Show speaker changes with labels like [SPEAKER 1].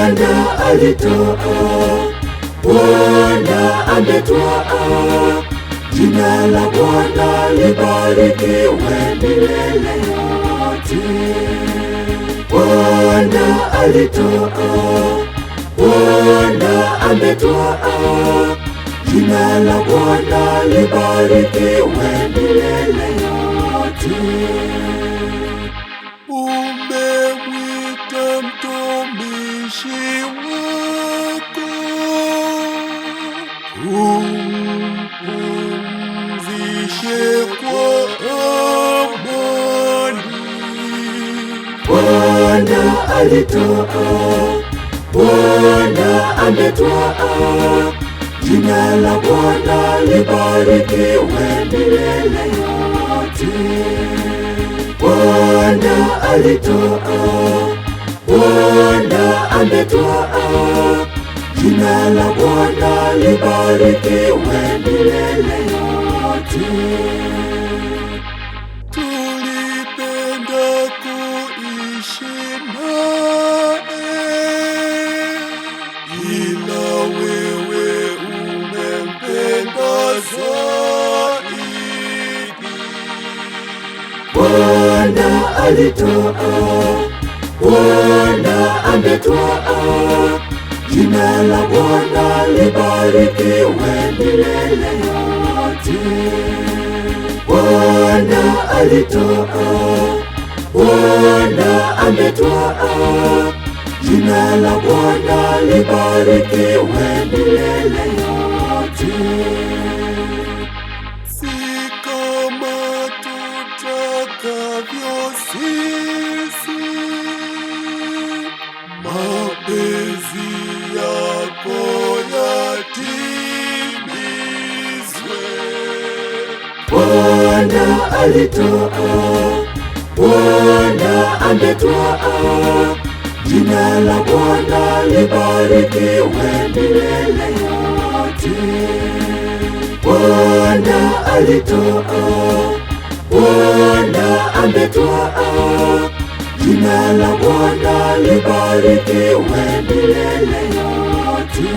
[SPEAKER 1] Bwana alitoa, Bwana ametwaa. Jina la Bwana libarikiwe milele yote. Bwana alitoa, Bwana ametwaa. Jina la Bwana libarikiwe milele yote.
[SPEAKER 2] Umemwita mtumishi wako, umpumzishe kwa amani.
[SPEAKER 1] Bwana alitoa, Bwana ametwaa. Jina la Bwana libarikiwe milele yote. Bwana alitoa, Bwana ametwaa. Jina la Bwana libarikiwe milele yote.
[SPEAKER 2] Tulipenda kuishi naye, ila wewe umempenda zaidi.
[SPEAKER 1] Bwana alitoa, Bwana ametwaa. Jina la Bwana libarikiwe milele yote. Bwana alitoa, Bwana ametwaa. Jina la Bwana libarikiwe milele yote.
[SPEAKER 2] Si kama tutakavyo sisi, mapenzi yako yatimizwe.
[SPEAKER 1] Bwana alitoa, Bwana ametwaa. Jina la Bwana libarikiwe milele yote. Bwana alitoa, Bwana ametwaa. Jina la Bwana libarikiwe milele yote.